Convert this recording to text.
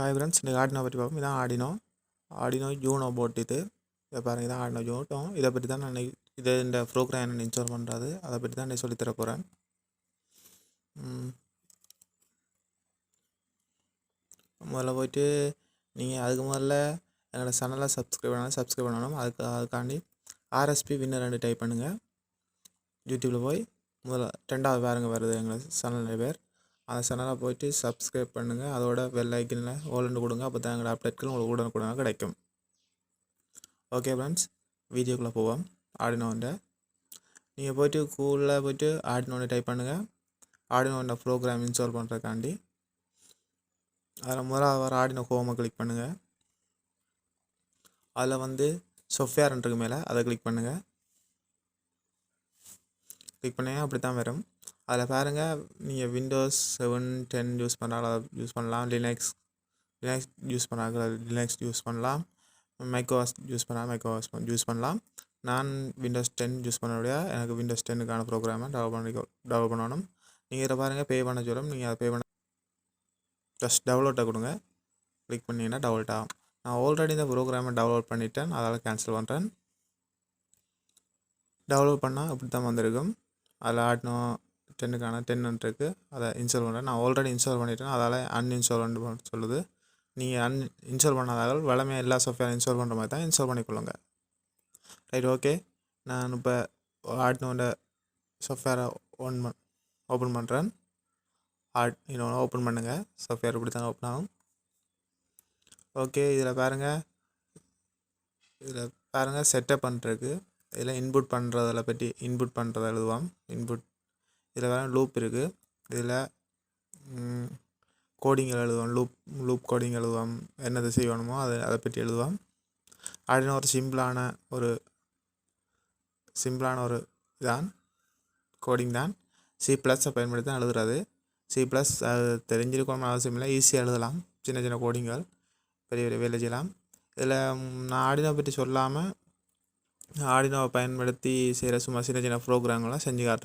Hi friends, இன்றைக்கி Arduino பற்றி பார்ப்போம். இதான் ஆர்டினோ யூனோ போட். இதை பாருங்கள், இதான் ஆர்டினோ யூனோ. இதை பற்றி தான் நான் இதை இந்த ப்ரோக்ராம் என்ன இன்ஸ்டால் பண்ணுறது அதை பற்றி தான் நான் சொல்லித்தர போகிறேன். முதல்ல போய்ட்டு நீங்கள் அதுக்கு முதல்ல என்னோடய சேனலை சப்ஸ்கிரைப் பண்ணணும். அதுக்காண்டி ஆர்எஸ்பி வின்னர் 2 டைப் பண்ணுங்கள். யூடியூப்பில் போய் முதல்ல 2வது பாருங்கள் வருது எங்கள் சேனல் பேர். அந்த சேனலை போய்ட்டு சப்ஸ்கிரைப் பண்ணுங்கள். அதோட பெல் ஐக்கனில் ஓலண்டு கொடுங்க. அப்போ தான் எங்களோட அப்டேட்கள் உங்களுக்கு உடனுக்குடனே கிடைக்கும். ஓகே ஃப்ரெண்ட்ஸ், வீடியோக்குள்ளே போவோம். ஆர்டினோண்ட நீங்கள் போய்ட்டு கூகுளில் போய்ட்டு ஆர்டினோண்ட டைப் பண்ணுங்கள். ஆர்டினோண்ட ப்ரோக்ராம் இன்ஸ்டால் பண்ணுறதுக்காண்டி அதில் முதல்ல வர ஆர்டினோ ஹோமை கிளிக் பண்ணுங்கள். அதில் வந்து சாஃப்ட்வேர்ன்றது மேலே அதை கிளிக் பண்ணுங்கள். கிளிக் பண்ணிங்க அப்படி தான் வரும். அதில் பாருங்கள், நீங்கள் விண்டோஸ் 7, 10 யூஸ் பண்ணாலும் யூஸ் பண்ணலாம். லினக்ஸ் யூஸ் பண்ணாங்க லினக்ஸ் யூஸ் பண்ணலாம். மைக்ரோஸ் யூஸ் பண்ணால் மைக்ரோஸ் யூஸ் பண்ணலாம். நான் விண்டோஸ் 10 யூஸ் பண்ணக்கூடிய எனக்கு விண்டோஸ் 10க்கான ப்ரோக்ராமை டெவலப் பண்ணணும். நீங்கள் இதை பாருங்கள், பே பண்ண சொல்லும். நீங்கள் அதை பே பண்ண ஜஸ்ட் டவுன்லோட்டை கொடுங்க. கிளிக் பண்ணிங்கன்னா டவுன்லோட் ஆகும். நான் ஆல்ரெடி இந்த ப்ரோக்ராமை டவுன்லோட் பண்ணிவிட்டேன், அதால் கேன்சல் பண்ணுறேன். டவுன்லோட் பண்ணால் அப்படி தான் வந்திருக்கும். அதில் ஆர்டினோ 10க்கான 10 இருக்குது, அதை இன்ஸ்டால் பண்ணுறேன். நான் ஆல்ரெடி இன்ஸ்டால் பண்ணிட்டேன், அதால் அன்இன்ஸ்டால் சொல்லுது. நீங்கள் இன்ஸ்டால் பண்ணாதால் வளமையாக எல்லா சாஃப்ட்வேர் இன்ஸ்டால் பண்ணுற மாதிரி தான் இன்ஸ்டால் பண்ணிக்கொள்ளுங்க. Right, okay. நான் இப்போ ஆர்டினோட சாஃப்ட்வேரை ஓப்பன் பண்ணுறேன். இன்னொன்று ஓப்பன் பண்ணுங்கள். சாஃப்ட்வேர் இப்படி தான் ஓப்பன் ஆகும். ஓகே, இதில் பாருங்கள் செட்டப் பண்ணுறதுக்கு இதில் இன்புட் பண்ணுறதை எழுதுவோம். இதில் வேறு லூப் இருக்குது. இதில் கோடிங்கள் எழுதுவோம். லூப் கோடிங் எழுதுவோம். என்னது செய்யணுமோ அதை பற்றி எழுதுவோம். அப்படின்னு ஒரு சிம்பிளான ஒரு இதான் கோடிங் தான். C++ பயன்படுத்தி தான் எழுதுறது. C+ அது தெரிஞ்சிருக்கணும் அவசியம் இல்லை, ஈஸியாக எழுதலாம். சின்ன கோடிங்கள் பெரிய வேலை செய்யலாம். இதில் நான் ஆர்டினோ பற்றி சொல்லாமல் ஆர்டினோவை பயன்படுத்தி செய்கிற சும்மா சின்ன ப்ரோக்ராம்கள்லாம் செஞ்சு காட்டுறேன்.